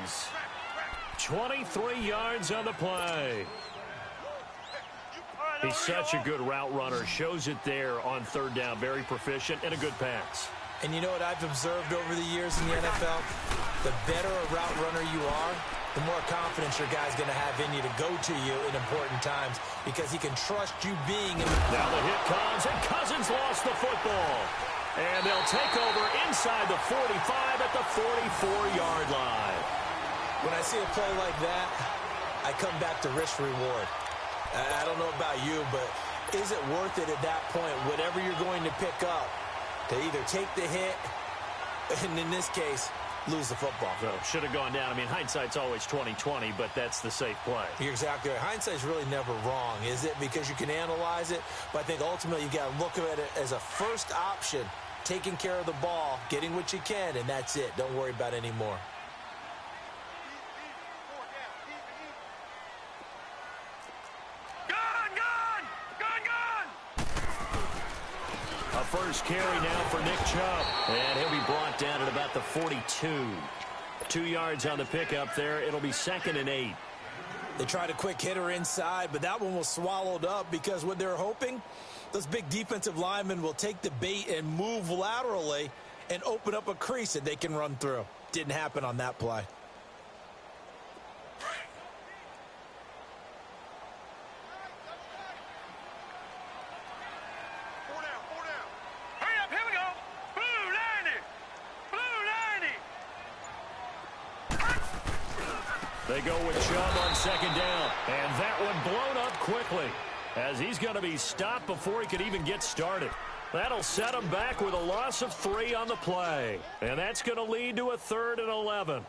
is. 23 yards on the play. He's such a good route runner. Shows it there on third down. Very proficient and a good pass. And you know what I've observed over the years in the NFL? The better a route runner you are, the more confidence your guy's going to have in you to go to you in important times because he can trust you being in the... Now the hit comes, and Cousins lost the football. And they'll take over inside the 45 at the 44-yard line. When I see a play like that, I come back to risk reward. I don't know about you, but is it worth it at that point, whatever you're going to pick up, to either take the hit, and in this case, lose the football? So, should have gone down. I mean, hindsight's always 20/20, but that's the safe play. You're exactly right. Hindsight's really never wrong, is it? Because you can analyze it, but I think ultimately you got to look at it as a first option, taking care of the ball, getting what you can, and that's it. Don't worry about any more. First carry now for Nick Chubb. And he'll be brought down at about the 42. 2 yards on the pickup there. It'll be 2nd and 8. They tried a quick hitter inside, but that one was swallowed up because what they're hoping, those big defensive linemen will take the bait and move laterally and open up a crease that they can run through. Didn't happen on that play. They go with Chubb on 2nd down. And that one blown up quickly as he's going to be stopped before he could even get started. That'll set him back with a loss of 3 on the play. And that's going to lead to a 3rd and 11.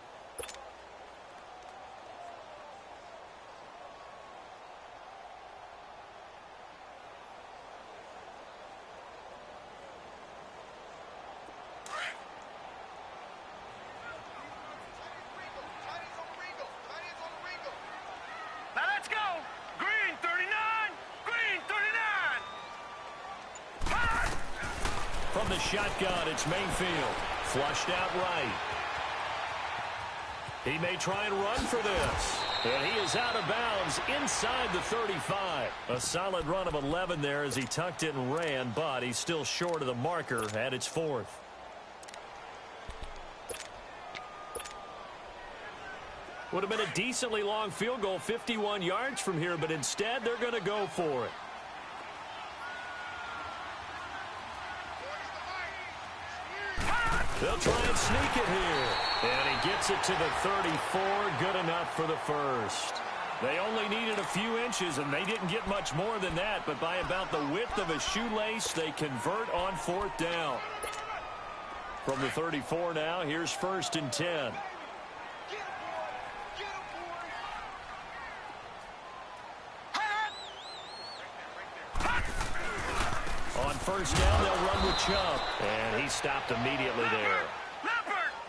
From the shotgun, it's Mayfield. Flushed out right. He may try and run for this. And he is out of bounds inside the 35. A solid run of 11 there as he tucked it and ran, but he's still short of the marker at its 4th. Would have been a decently long field goal, 51 yards from here, but instead they're going to go for it. They'll try and sneak it here. And he gets it to the 34. Good enough for the first. They only needed a few inches, and they didn't get much more than that. But by about the width of a shoelace, they convert on 4th down. From the 34 now, here's 1st and 10. On 1st down, they'll run with Chubb. And he stopped immediately there.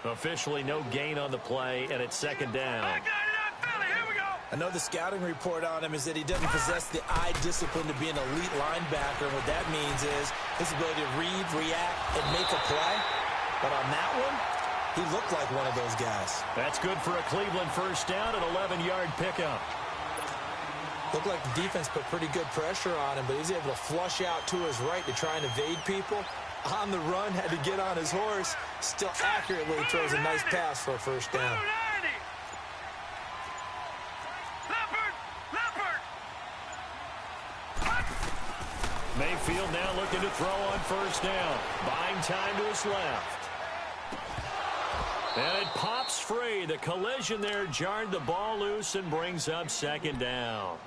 Officially no gain on the play, and it's 2nd down. I know the scouting report on him is that he doesn't possess the eye discipline to be an elite linebacker. And what that means is his ability to read, react, and make a play. But on that one, he looked like one of those guys. That's good for a Cleveland 1st down, an 11-yard pickup. Looked like the defense put pretty good pressure on him, but he's able to flush out to his right to try and evade people. On the run, had to get on his horse. Still accurately throws a nice pass for a 1st down. Mayfield now looking to throw on 1st down. Buying time to his left. And it pops free. The collision there jarred the ball loose and brings up 2nd down.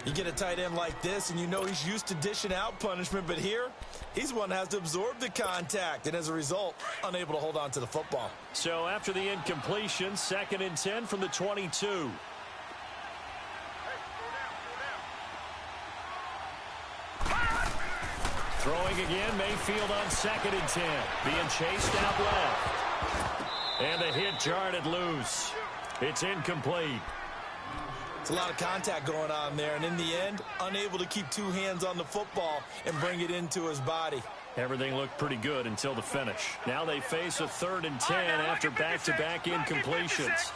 You get a tight end like this, and you know he's used to dishing out punishment, but here, he's one that has to absorb the contact, and as a result, unable to hold on to the football. So after the incompletion, 2nd and 10 from the 22. Throwing again, Mayfield on 2nd and 10. Being chased out left. And the hit jarred it loose. It's incomplete. It's a lot of contact going on there, and in the end, unable to keep 2 hands on the football and bring it into his body. Everything looked pretty good until the finish. Now they face a 3rd and 10 after back-to-back incompletions.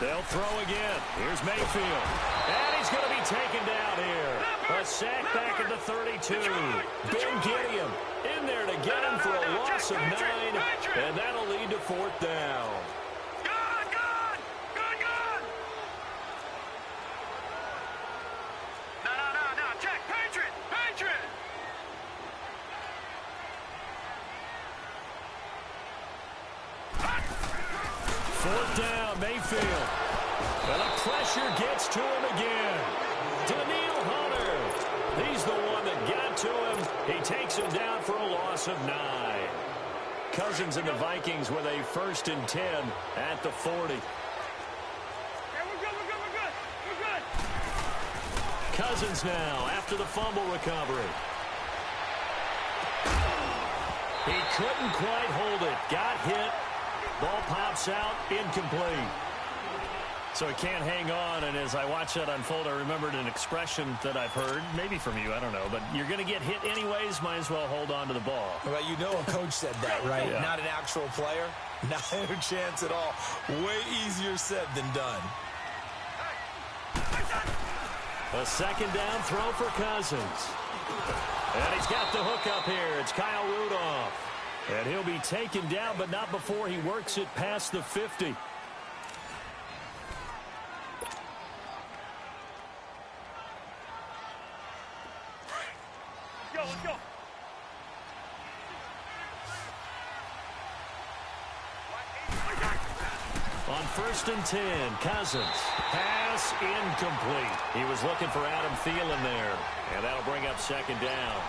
They'll throw again. Here's Mayfield. And he's going to be taken down here. A sack back at the 32. Ben Gideon in there to get him for a loss of 9. And that'll lead to 4th down. Mayfield. And the pressure gets to him again. Daniil Hunter. He's the one that got to him. He takes him down for a loss of 9. Cousins and the Vikings with a 1st and 10 at the 40. We're good. Cousins now after the fumble recovery. He couldn't quite hold it. Got hit. Ball pops out, incomplete. So he can't hang on, and as I watch that unfold, I remembered an expression that I've heard, maybe from you, I don't know, but you're going to get hit anyways, might as well hold on to the ball. Well, you know a coach said that, right? Yeah. Not an actual player. Not a chance at all. Way easier said than done. A 2nd down throw for Cousins. And he's got the hook up here. It's Kyle Rudolph. And he'll be taken down, but not before he works it past the 50. Let's go. On 1st and 10, Cousins. Pass incomplete. He was looking for Adam Thielen there. And that'll bring up 2nd down.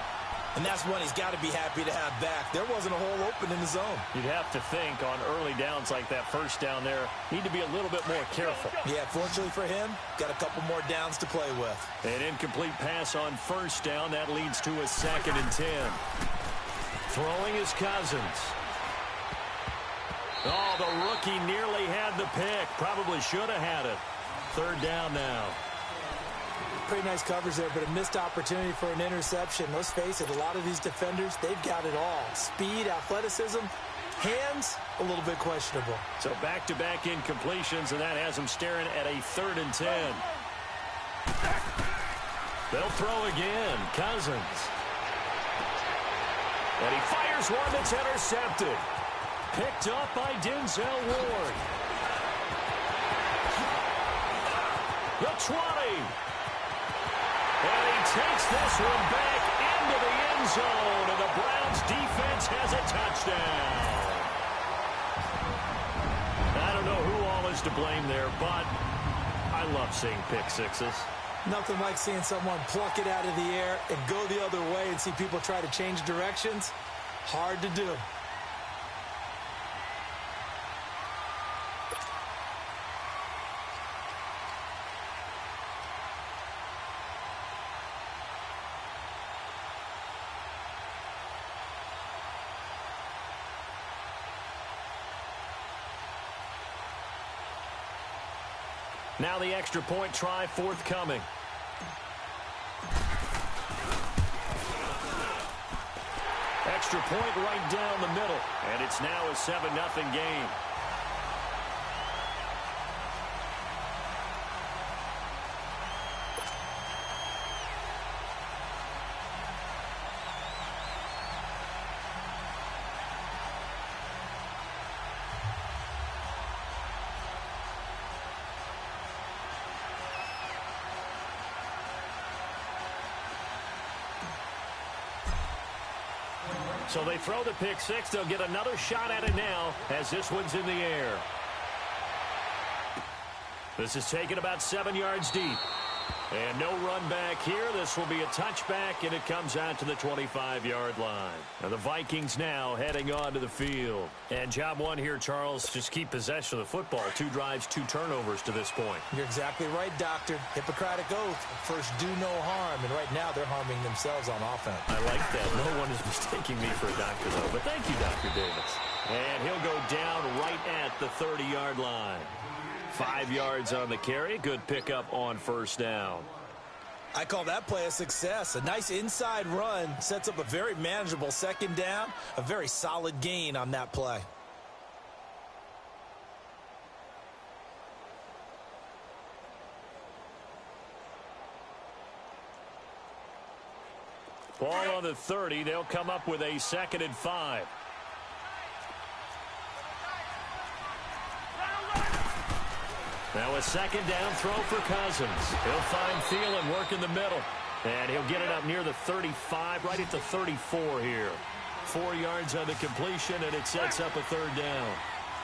And that's one he's got to be happy to have back. There wasn't a hole open in the zone. You'd have to think on early downs like that 1st down there, need to be a little bit more careful. Yeah, fortunately for him, got a couple more downs to play with. An incomplete pass on 1st down. That leads to a 2nd and 10. Throwing is Cousins. Oh, the rookie nearly had the pick. Probably should have had it. 3rd down now. Pretty nice coverage there, but a missed opportunity for an interception. Let's face it, a lot of these defenders, they've got it all. Speed, athleticism, hands, a little bit questionable. So back-to-back incompletions, and that has them staring at a 3rd and 10. They'll throw again. Cousins. And he fires one that's intercepted. Picked up by Denzel Ward. The 20. And he takes this one back into the end zone, and the Browns defense has a touchdown. I don't know who all is to blame there, but I love seeing pick sixes. Nothing like seeing someone pluck it out of the air and go the other way and see people try to change directions. Hard to do. Now the extra point try forthcoming. Extra point right down the middle, and it's now a 7-0 game. So they throw the pick six. They'll get another shot at it now as this one's in the air. This is taken about 7 yards deep. And no run back here. This will be a touchback, and it comes out to the 25-yard line. And the Vikings now heading onto the field. And job one here, Charles, just keep possession of the football. 2 drives, 2 turnovers to this point. You're exactly right, Doctor. Hippocratic oath. First, do no harm. And right now, they're harming themselves on offense. I like that. No one is mistaking me for a doctor, though. But thank you, Dr. Davis. And he'll go down right at the 30-yard line. 5 yards on the carry. Good pickup on first down. I call that play a success. A nice inside run sets up a very manageable second down, a very solid gain on that play. Ball on the 30. They'll come up with a 2nd and 5. Now a 2nd down throw for Cousins. He'll find Thielen work in the middle. And he'll get it up near the 35, right at the 34 here. 4 yards on the completion, and it sets up a 3rd down.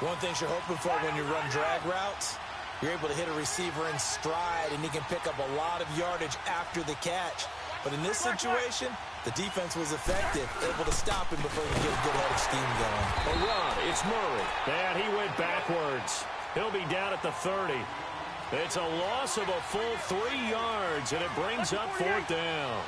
One thing you're hoping for when you run drag routes, you're able to hit a receiver in stride, and he can pick up a lot of yardage after the catch. But in this situation, the defense was effective, able to stop him before he could get a good head of steam going. A run, it's Murray. And he went backwards. He'll be down at the 30. It's a loss of a full 3 yards, and it brings up 4th down.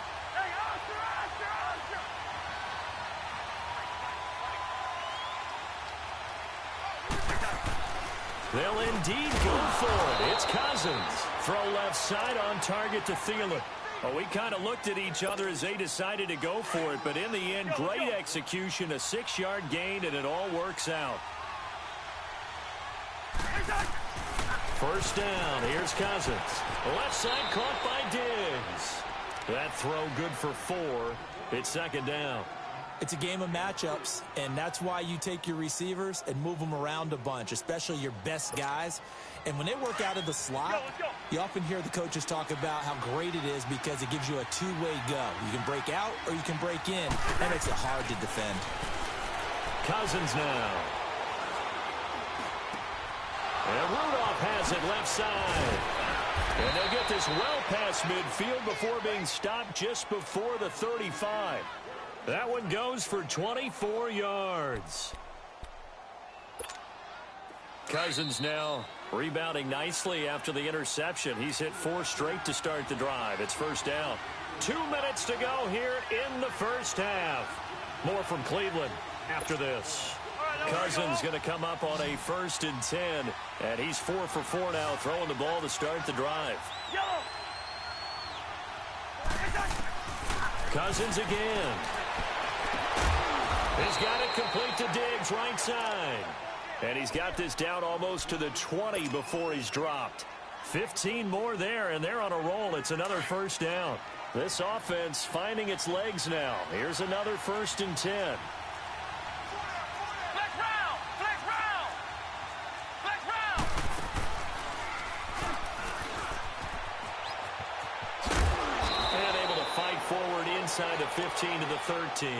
They'll indeed go for it. It's Cousins. Throw left side on target to Thielen. Well, we kind of looked at each other as they decided to go for it, but in the end, great execution, a 6-yard gain, and it all works out. 1st down. Here's Cousins. Left side caught by Diggs. That throw good for 4. It's 2nd down. It's a game of matchups, and that's why you take your receivers and move them around a bunch, especially your best guys. And when they work out of the slot, you often hear the coaches talk about how great it is because it gives you a two-way go. You can break out or you can break in. That makes it hard to defend. Cousins now. And Rudolph has it left side. And they'll get this well past midfield before being stopped just before the 35. That one goes for 24 yards. Cousins now rebounding nicely after the interception. He's hit 4 straight to start the drive. It's 1st down. 2 minutes to go here in the 1st half. More from Cleveland after this. Cousins going to come up on a 1st and 10. And he's 4 for 4 now, throwing the ball to start the drive. Cousins again. He's got it complete to Diggs, right side. And he's got this down almost to the 20 before he's dropped. 15 more there, and they're on a roll. It's another 1st down. This offense finding its legs now. Here's another 1st and 10. And able to fight forward inside the 15 to the 13.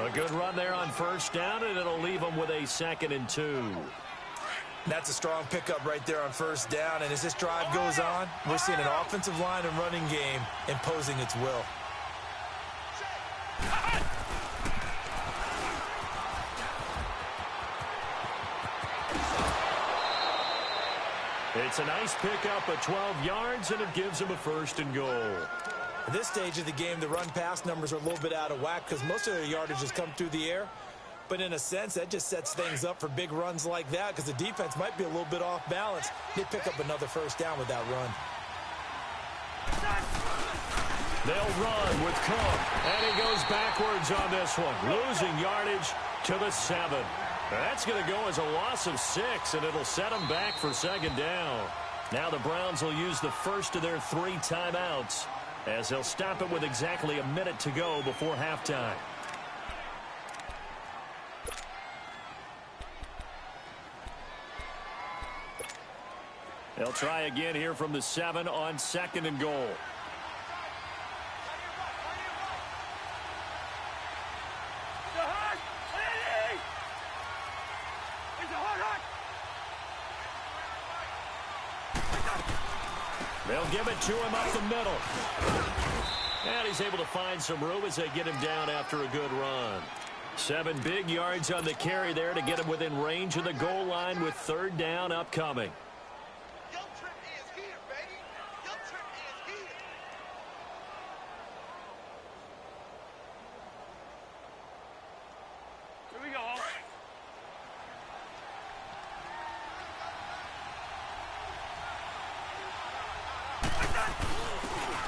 A good run there on 1st down, and it'll leave them with a 2nd and 2. That's a strong pickup right there on 1st down. And as this drive goes on, we're seeing an offensive line and running game imposing its will. It's a nice pickup of 12 yards, and it gives them a 1st and goal. At this stage of the game, the run-pass numbers are a little bit out of whack because most of their yardage has come through the air. But in a sense, that just sets things up for big runs like that because the defense might be a little bit off balance. They pick up another 1st down with that run. They'll run with Cook, and he goes backwards on this one, losing yardage to the 7. That's going to go as a loss of 6, and it'll set them back for 2nd down. Now the Browns will use the first of their 3 timeouts, as they'll stop it with exactly a minute to go before halftime. They'll try again here from the 7 on 2nd and goal. They'll give it to him up the middle. And he's able to find some room as they get him down after a good run. 7 big yards on the carry there to get him within range of the goal line with 3rd down upcoming.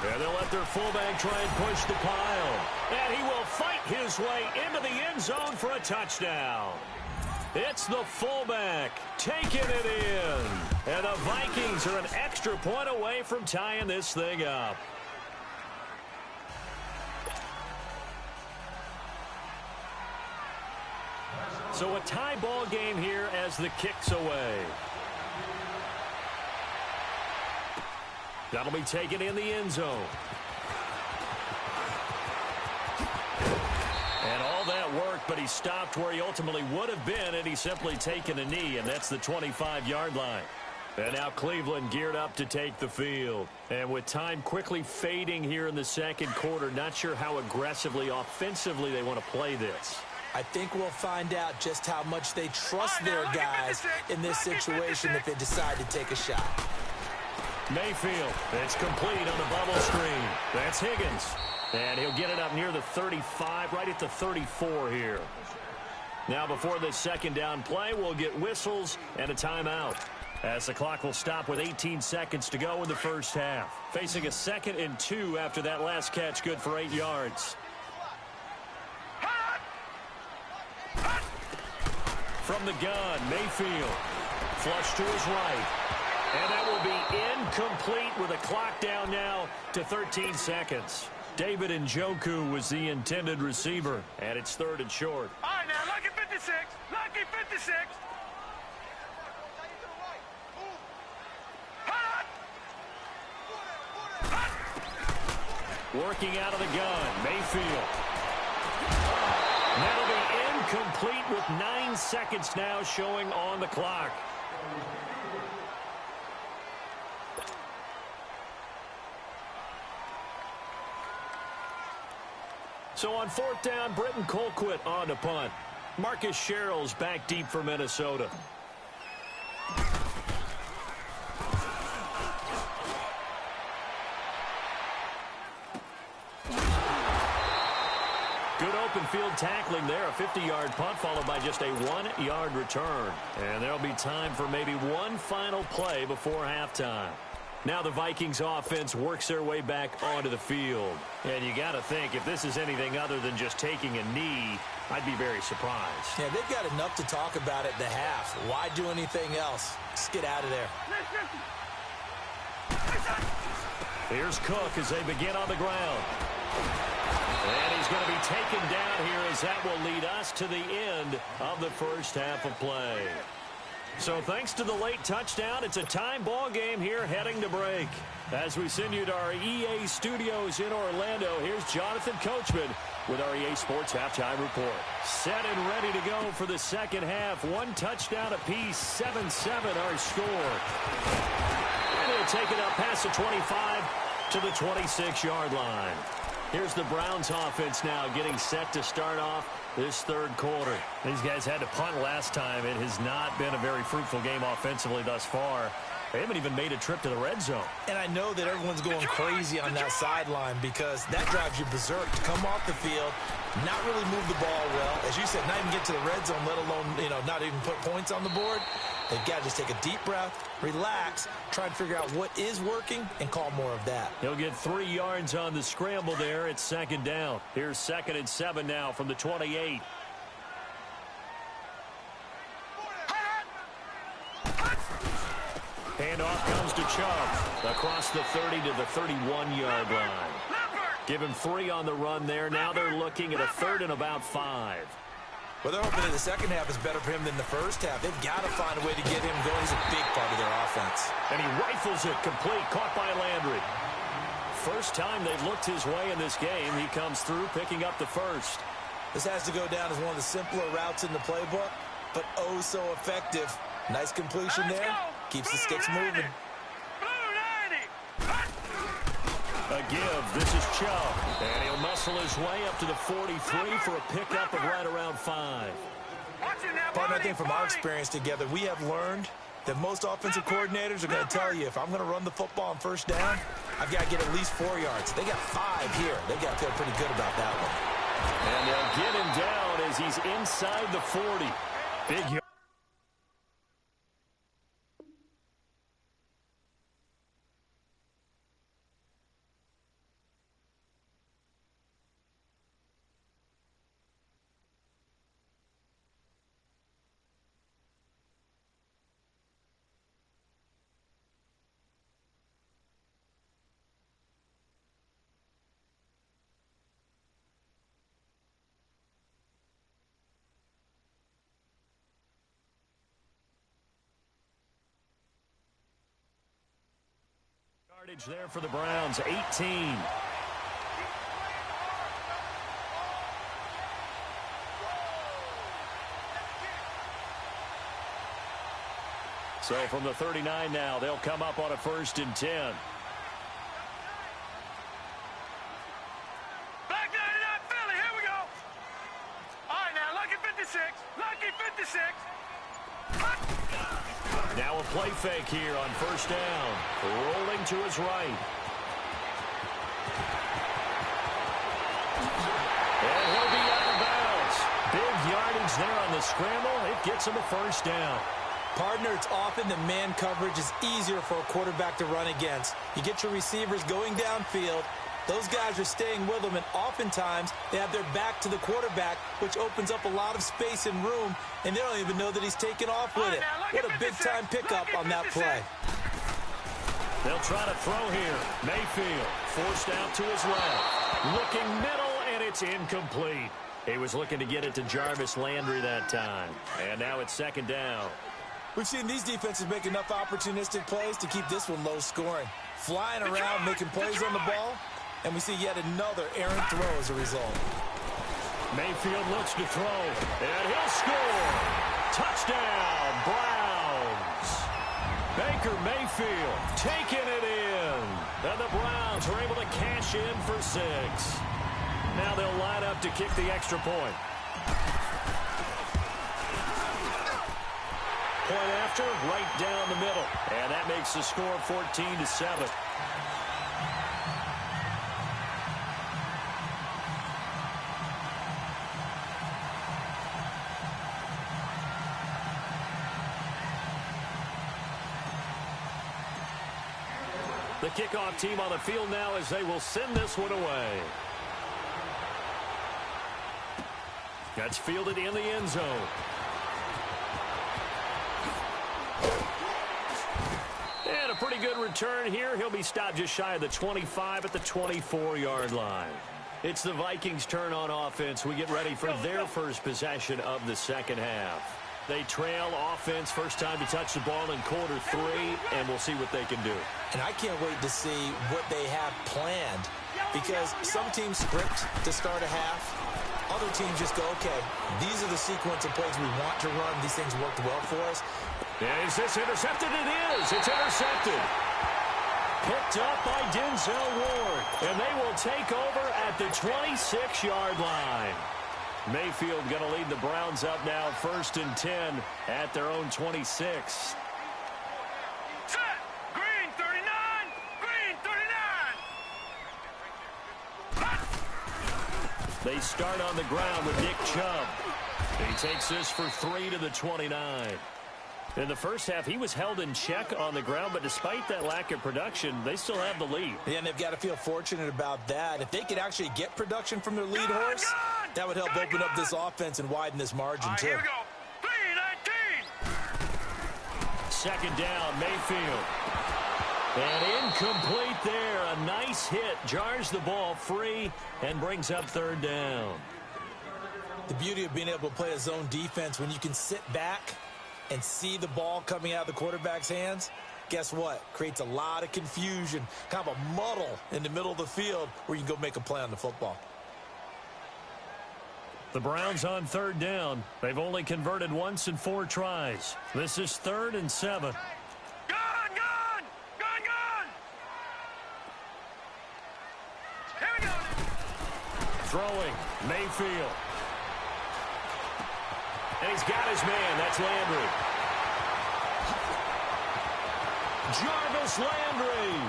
And they'll let their fullback try and push the pile. And he will fight his way into the end zone for a touchdown. It's the fullback taking it in. And the Vikings are an extra point away from tying this thing up. So a tie ball game here as the kick's away. That'll be taken in the end zone. And all that work, but he stopped where he ultimately would have been had he simply taken a knee, and that's the 25-yard line. And now Cleveland geared up to take the field. And with time quickly fading here in the second quarter, not sure how aggressively, offensively they want to play this. I think we'll find out just how much they trust their guys in this situation if they decide to take a shot. Mayfield, it's complete on the bubble screen. That's Higgins. And he'll get it up near the 35, right at the 34 here. Now before this second down play, we'll get whistles and a timeout, as the clock will stop with 18 seconds to go in the first half. Facing a 2nd and 2 after that last catch, good for 8 yards. From the gun, Mayfield. Flush to his right. And that will be incomplete with a clock down now to 13 seconds. David Njoku was the intended receiver, and it's 3rd and short. All right, now, lucky 56. Lucky 56. Working out of the gun, Mayfield. That'll be incomplete with 9 seconds now showing on the clock. So on 4th down, Britton Colquitt on to punt. Marcus Sherrill's back deep for Minnesota. Good open field tackling there. A 50-yard punt followed by just a 1-yard return. And there'll be time for maybe one final play before halftime. Now the Vikings offense works their way back onto the field. And you got to think, if this is anything other than just taking a knee, I'd be very surprised. Yeah, they've got enough to talk about at the half. Why do anything else? Just get out of there. Here's Cook as they begin on the ground. And he's going to be taken down here as that will lead us to the end of the first half of play. So thanks to the late touchdown, it's a time ball game here heading to break. As we send you to our EA studios in Orlando, here's Jonathan Coachman with our EA Sports Halftime Report. Set and ready to go for the second half. 1 touchdown apiece, 7-7 our score. And he'll take it up past the 25 to the 26-yard line. Here's the Browns offense now getting set to start off this third quarter. These guys had to punt last time. It has not been a very fruitful game offensively thus far. They haven't even made a trip to the red zone. And I know that everyone's going crazy on that sideline because that drives you berserk to come off the field, not really move the ball well. As you said, not even get to the red zone, let alone, not even put points on the board. They've got to just take a deep breath, relax, try and figure out what is working, and call more of that. He'll get 3 yards on the scramble there. It's second down. Here's 2nd and 7 now from the 28. Handoff comes to Chubb across the 30 to the 31-yard line. Give him 3 on the run there. Now they're looking at a 3rd and about 5. Well, they're hoping that the second half is better for him than the first half. They've got to find a way to get him going. He's a big part of their offense. And he rifles it complete, caught by Landry. First time they've looked his way in this game. He comes through, picking up the first. This has to go down as one of the simpler routes in the playbook, but oh so effective. Nice completion there. Keeps the sticks moving. A give. This is Chubb. And he'll muscle his way up to the 43 for a pickup of right around 5. Partner, I think from our experience together, we have learned that most offensive coordinators are going to tell you, if I'm going to run the football on first down, I've got to get at least 4 yards. They got 5 here. They got to feel pretty good about that one. And they'll get him down as he's inside the 40. Big yard. Yardage there for the Browns, 18. So from the 39 now, they'll come up on a 1st and 10. Back 99, Philly, here we go. All right, now, lucky 56. Lucky 56. Now a play fake here on 1st down. Rolling to his right. And he'll be out of bounds. Big yardage there on the scramble. It gets him a 1st down. Partner, it's often that man coverage is easier for a quarterback to run against. You get your receivers going downfield. Those guys are staying with them, and oftentimes they have their back to the quarterback, which opens up a lot of space and room, and they don't even know that he's taking off with it. What a big-time pickup on that play. They'll try to throw here. Mayfield forced out to his left. Looking middle, and it's incomplete. He was looking to get it to Jarvis Landry that time. And now it's 2nd down. We've seen these defenses make enough opportunistic plays to keep this one low scoring. Flying around, making plays on the ball, and we see yet another errant throw as a result. Mayfield looks to throw, and he'll score. Touchdown, Browns. Baker Mayfield taking it in. And the Browns are able to cash in for 6. Now they'll line up to kick the extra point. Point after, right down the middle. And that makes the score 14-7. The kickoff team on the field now as they will send this one away. That's fielded in the end zone. And a pretty good return here. He'll be stopped just shy of the 25 at the 24-yard line. It's the Vikings' turn on offense. We get ready for their first possession of the second half. They trail offense, first time to touch the ball in quarter 3, and we'll see what they can do. And I can't wait to see what they have planned, because some teams script to start a half. Other teams just go, okay, these are the sequence of plays we want to run. These things worked well for us. Is this intercepted? It is. It's intercepted. Picked up by Denzel Ward. And they will take over at the 26-yard line. Mayfield going to lead the Browns up now 1st and 10 at their own 26. Set. Green 39. Green 39. They start on the ground with Nick Chubb. He takes this for 3 to the 29. In the first half, he was held in check on the ground, but despite that lack of production, they still have the lead. Yeah, and they've got to feel fortunate about that. If they could actually get production from their lead horse, that would help open up this offense and widen this margin, too. Here we go. 3-19. 2nd down, Mayfield. And incomplete there. A nice hit. Jars the ball free and brings up 3rd down. The beauty of being able to play a zone defense when you can sit back and see the ball coming out of the quarterback's hands, guess what? Creates a lot of confusion, kind of a muddle in the middle of the field where you can go make a play on the football. The Browns on 3rd down. They've only converted once in 4 tries. This is 3rd and 7. Gone, gone. Gone, gone. Here we go. Throwing, Mayfield. And he's got his man. That's Landry. Jarvis Landry.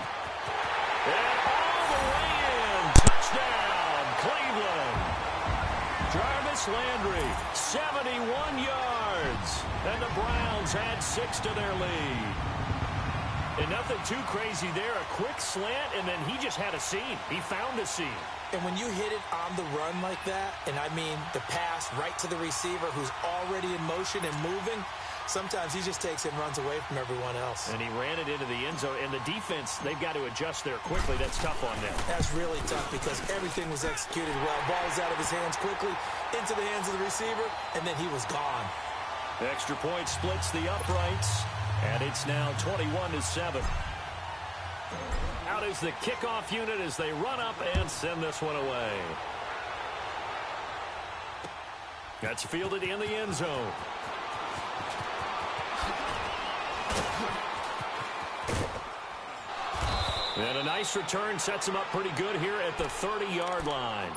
And all the way in. Touchdown, Cleveland. Jarvis Landry, 71 yards. And the Browns add 6 to their lead. And nothing too crazy there. A quick slant, and then he just had a seam. He found a seam. And when you hit it on the run like that, and I mean the pass right to the receiver who's already in motion and moving, sometimes he just takes it and runs away from everyone else. And he ran it into the end zone. And the defense, they've got to adjust there quickly. That's tough on them. That's really tough because everything was executed well. Ball was out of his hands quickly, into the hands of the receiver, and then he was gone. The extra point splits the uprights, and it's now 21-7. out is the kickoff unit as they run up and send this one away. That's fielded in the end zone. And a nice return sets him up pretty good here at the 30-yard line.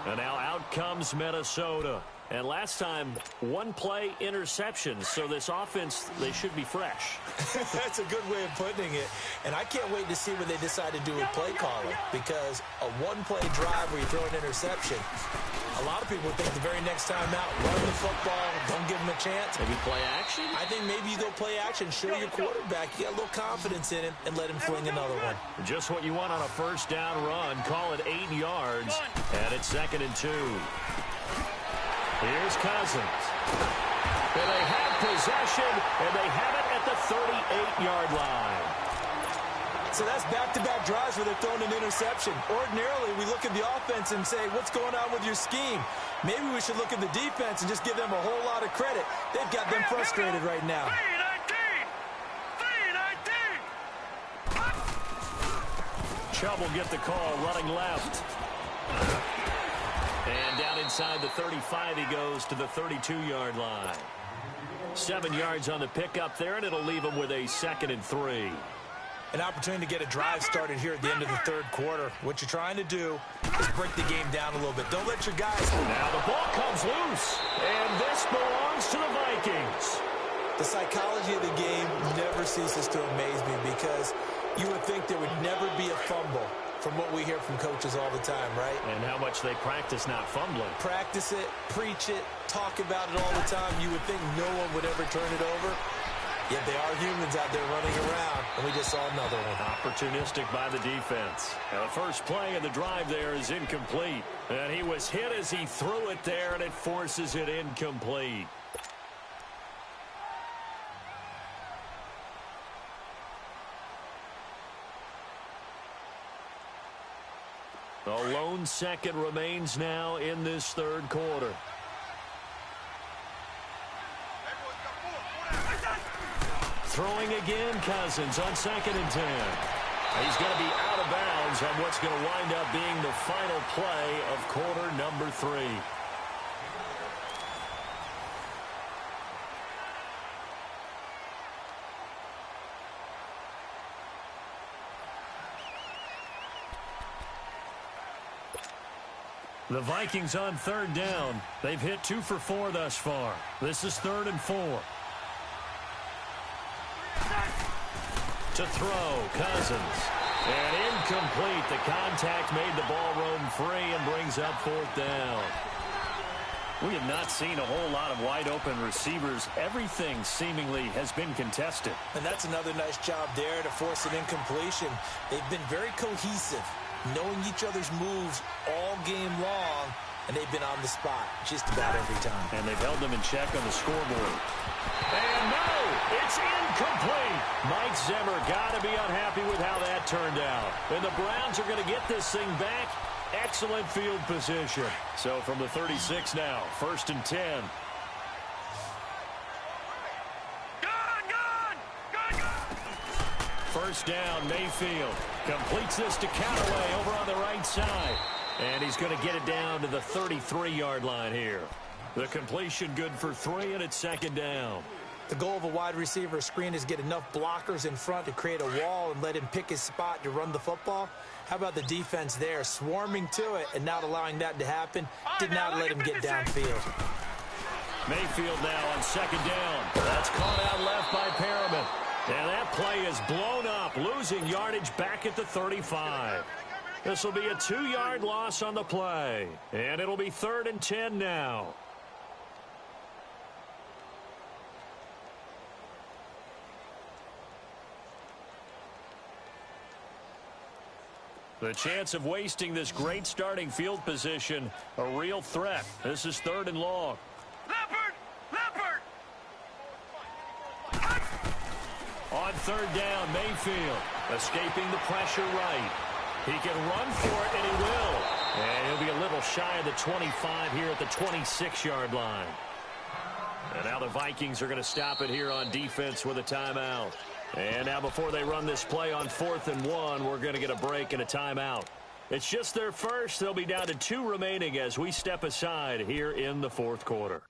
And now out comes Minnesota. And last time, one-play interception. So this offense, they should be fresh. That's a good way of putting it. And I can't wait to see what they decide to do with play calling. Because a one-play drive where you throw an interception, a lot of people think the very next time out, run the football, don't give them a chance. Maybe play action? I think maybe you go play action, show your quarterback you got a little confidence in him, and let him fling another one. Just what you want on a first down run. Call it 8 yards. And it's 2nd and 2. Here's Cousins. And they have possession, and they have it at the 38-yard line. So that's back-to-back drives where they're throwing an interception. Ordinarily, we look at the offense and say, what's going on with your scheme? Maybe we should look at the defense and just give them a whole lot of credit. They've got them frustrated right now. 3-19. Chubb will get the call running left. And down inside the 35, he goes to the 32-yard line. 7 yards on the pickup there, and it'll leave him with a 2nd and 3. An opportunity to get a drive started here at the end of the third quarter. What you're trying to do is break the game down a little bit. Don't let your guys... Now the ball comes loose, and this belongs to the Vikings. The psychology of the game never ceases to amaze me because you would think there would never be a fumble from what we hear from coaches all the time, right? And how much they practice not fumbling. Practice it, preach it, talk about it all the time. You would think no one would ever turn it over. Yet they are humans out there running around, and we just saw another one. Opportunistic by the defense. Now the first play of the drive there is incomplete. And he was hit as he threw it there, and it forces it incomplete. A lone second remains now in this third quarter. Throwing again, Cousins on 2nd and 10. He's going to be out of bounds on what's going to wind up being the final play of quarter number 3. The Vikings on 3rd down. They've hit 2 for 4 thus far. This is 3rd and 4. To throw, Cousins. And incomplete. The contact made the ball roam free and brings up 4th down. We have not seen a whole lot of wide-open receivers. Everything seemingly has been contested. And that's another nice job there to force an incompletion. They've been very cohesive, knowing each other's moves all game long, and they've been on the spot just about every time. And they've held them in check on the scoreboard. And no, it's incomplete. Mike Zimmer got to be unhappy with how that turned out. And the Browns are going to get this thing back. Excellent field position. So from the 36 now, 1st and 10. First down, Mayfield completes this to Callaway over on the right side. And he's going to get it down to the 33-yard line here. The completion good for 3, and it's 2nd down. The goal of a wide receiver screen is get enough blockers in front to create a wall and let him pick his spot to run the football. How about the defense there, swarming to it and not allowing that to happen? Did not let him get downfield. Mayfield now on 2nd down. That's caught out left by Perriman. And that play is blown up, losing yardage back at the 35. This will be a 2-yard loss on the play. And it'll be 3rd and 10 now. The chance of wasting this great starting field position, a real threat. This is 3rd and long. Leopard! Leopard! On 3rd down, Mayfield escaping the pressure right. He can run for it, and he will. And he'll be a little shy of the 25 here at the 26-yard line. And now the Vikings are going to stop it here on defense with a timeout. And now before they run this play on 4th and 1, we're going to get a break and a timeout. It's just their first. They'll be down to 2 remaining as we step aside here in the 4th quarter.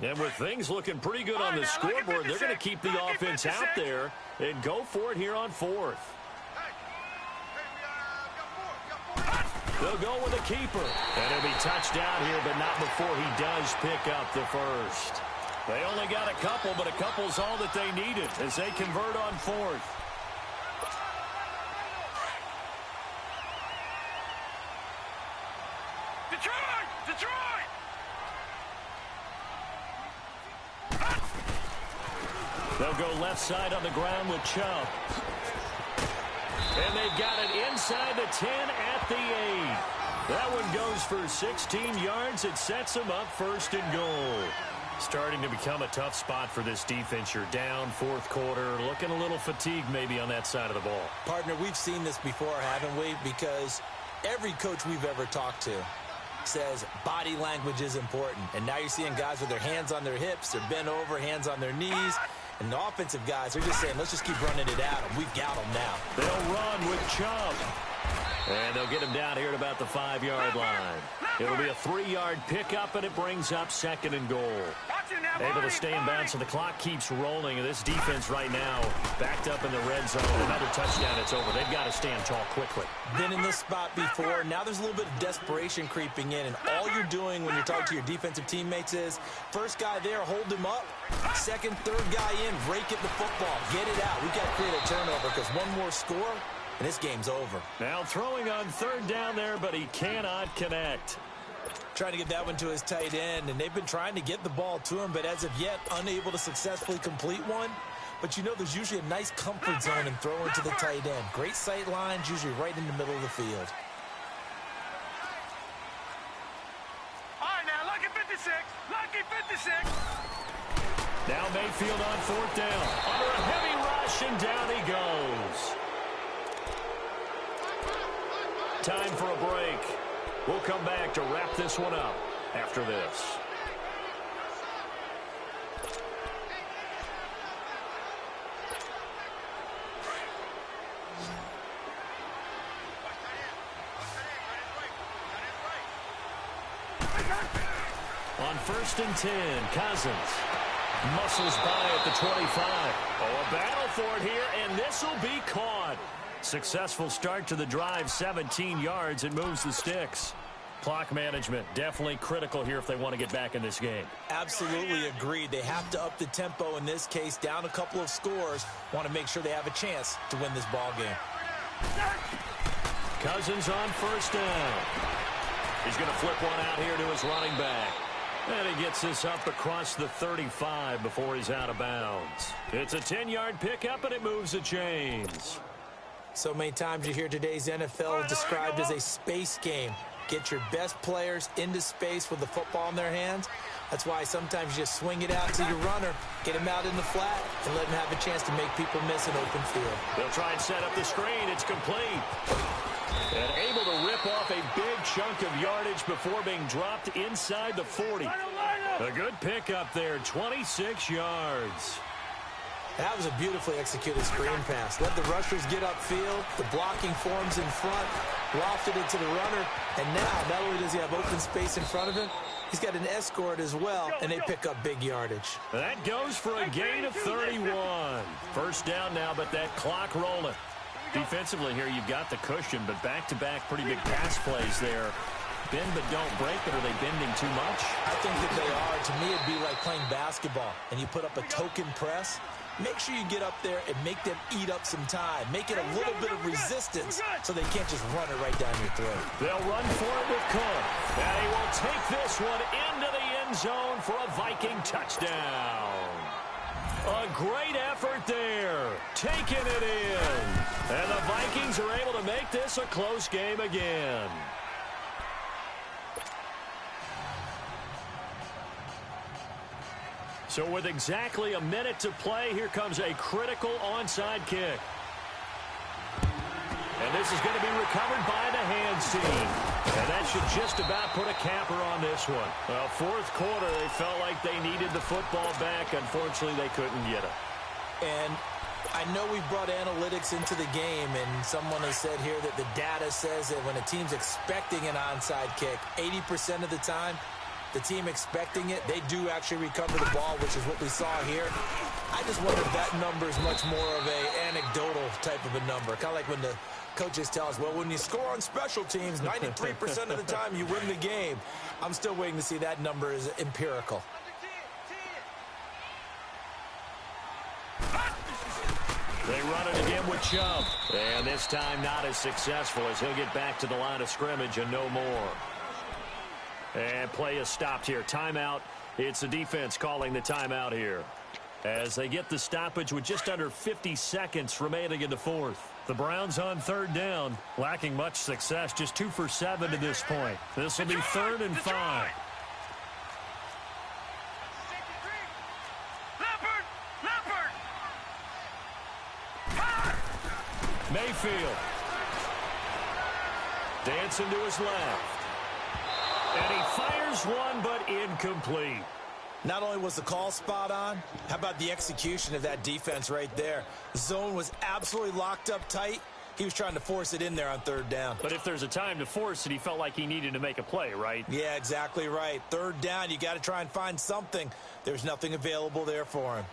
And with things looking pretty good on the scoreboard, they're going to keep the offense out there and go for it here on 4th. They'll go with a keeper. And he'll be touched down here, but not before he does pick up the first. They only got a couple, but a couple's all that they needed as they convert on 4th. Detroit! They'll go left side on the ground with Chubb. And they've got it inside the 10 at the 8. That one goes for 16 yards. It sets them up 1st and goal. Starting to become a tough spot for this defense. You're down 4th quarter, looking a little fatigued maybe on that side of the ball. Partner, we've seen this before, haven't we? Because every coach we've ever talked to says body language is important. And now you're seeing guys with their hands on their hips, they're bent over, hands on their knees. And the offensive guys are just saying, let's just keep running it at them. We've got them now. They'll run with Chubb. And they'll get him down here at about the 5-yard line. It'll be a 3-yard pickup, and it brings up 2nd and goal. Able to stay in bounds, so the clock keeps rolling. And this defense right now backed up in the red zone. Another touchdown, it's over. They've got to stand tall quickly. Been in this spot before. Now there's a little bit of desperation creeping in. And all you're doing when you're talking to your defensive teammates is, first guy there, hold him up. Second, third guy in, rake at the football. Get it out. We've got to create a turnover because one more score, and this game's over. Now throwing on 3rd down there, but he cannot connect. Trying to get that one to his tight end, and they've been trying to get the ball to him, but as of yet, unable to successfully complete one. But you know there's usually a nice comfort zone in throwing to the tight end. Great sight lines, usually right in the middle of the field. All right, now, lucky 56. Lucky 56. Now Mayfield on 4th down. Under a heavy rush, and down he goes. Time for a break. We'll come back to wrap this one up after this. On 1st and 10, Cousins muscles by at the 25. Oh, a battle for it here, and this will be caught. Successful start to the drive, 17 yards. It moves the sticks. Clock management, definitely critical here if they want to get back in this game. Absolutely agreed. They have to up the tempo in this case, down a couple of scores. Want to make sure they have a chance to win this ball game. Cousins on 1st down. He's going to flip one out here to his running back. And he gets this up across the 35 before he's out of bounds. It's a 10-yard pickup, and it moves the chains. So many times you hear today's NFL described as a space game. Get your best players into space with the football in their hands. That's why sometimes you just swing it out to your runner, get him out in the flat, and let him have a chance to make people miss an open field. They'll try and set up the screen. It's complete. And able to rip off a big chunk of yardage before being dropped inside the 40. A good pickup there, 26 yards. That was a beautifully executed screen pass. Let the rushers get upfield. The blocking forms in front. Lofted it to the runner. And now, not only does he have open space in front of him, he's got an escort as well, and they pick up big yardage. That goes for a gain of 31. 1st down now, but that clock rolling. Defensively here, you've got the cushion, but back-to-back pretty big pass plays there. bend but don't break, but are they bending too much? I think that they are. To me, it'd be like playing basketball, and you put up a token press. Make sure you get up there and make them eat up some time. Make it a little bit of resistance so they can't just run it right down your throat. They'll run for it with Cook. And he will take this one into the end zone for a Viking touchdown. A great effort there. Taking it in. And the Vikings are able to make this a close game again. So with exactly a minute to play, here comes a critical onside kick. And this is going to be recovered by the hands team. And that should just about put a capper on this one. Well, fourth quarter, they felt like they needed the football back. Unfortunately, they couldn't get it. And I know we brought analytics into the game, and someone has said here that the data says that when a team's expecting an onside kick, 80% of the time, the team expecting it, they do actually recover the ball, which is what we saw here. I just wonder if that number is much more of an anecdotal type of a number. Kind of like when the coaches tell us, well, when you score on special teams, 93% of the time you win the game. I'm still waiting to see that number is empirical. They run it again with Chubb. And this time not as successful as he'll get back to the line of scrimmage and no more. And play is stopped here. Timeout. It's the defense calling the timeout here. As they get the stoppage with just under 50 seconds remaining in the fourth. The Browns on third down, lacking much success, just 2 for 7 to this point. This will be 3rd and 5. Mayfield. Dancing to his left. And he fires one, but incomplete. Not only was the call spot on, how about the execution of that defense right there? The zone was absolutely locked up tight. He was trying to force it in there on third down. But if there's a time to force it, he felt like he needed to make a play, right? Yeah, exactly right. Third down, you got to try and find something. There's nothing available there for him.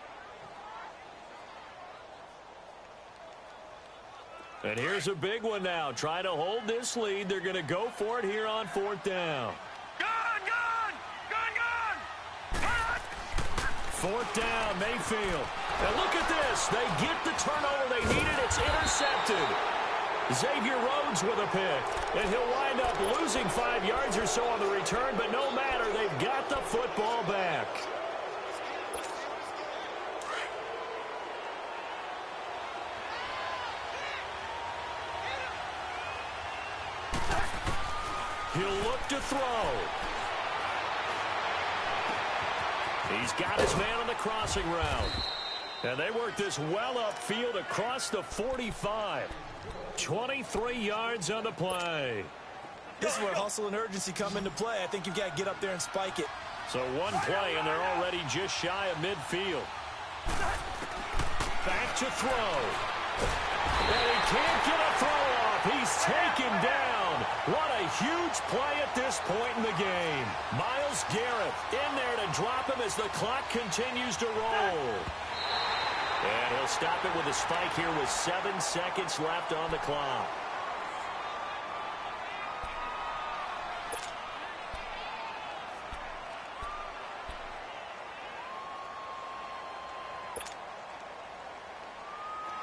And here's a big one now. Trying to hold this lead. They're going to go for it here on 4th down. Fourth down, Mayfield. And look at this. They get the turnover they needed. It's intercepted. Xavier Rhodes with a pick. And he'll wind up losing 5 yards or so on the return, but no matter, they've got the football back. He'll look to throw. He's got his man on the crossing route. And they work this well upfield across the 45. 23 yards on the play. This is where hustle and urgency come into play. I think you've got to get up there and spike it. So one play, and they're already just shy of midfield. Back to throw. And he can't get a throw off. He's taken down. What a huge play at this point in the game. Myles Garrett in there to drop him as the clock continues to roll. And he'll stop it with a spike here with 7 seconds left on the clock.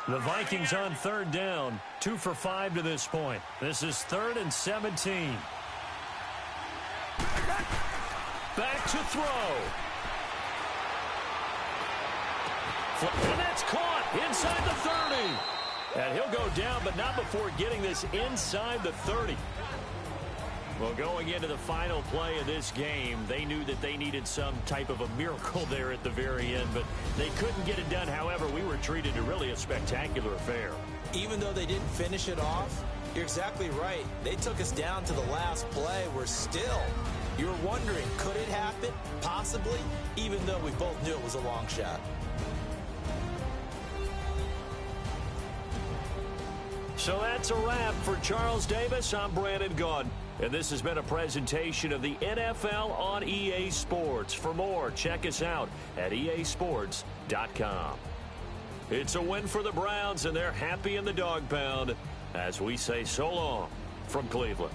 The Vikings on third down, 2 for 5 to this point. This is 3rd and 17. Back to throw. And that's caught inside the 30. And he'll go down, but not before getting this inside the 30. Well, going into the final play of this game, they knew that they needed some type of a miracle there at the very end, but they couldn't get it done. However, we were treated to really a spectacular affair. Even though they didn't finish it off, you're exactly right. They took us down to the last play. We're still, you're wondering, could it happen? Possibly, even though we both knew it was a long shot. So that's a wrap for Charles Davis. I'm Brandon Gaudin. And this has been a presentation of the NFL on EA Sports. For more, check us out at easports.com. It's a win for the Browns, and they're happy in the dog pound as we say so long from Cleveland.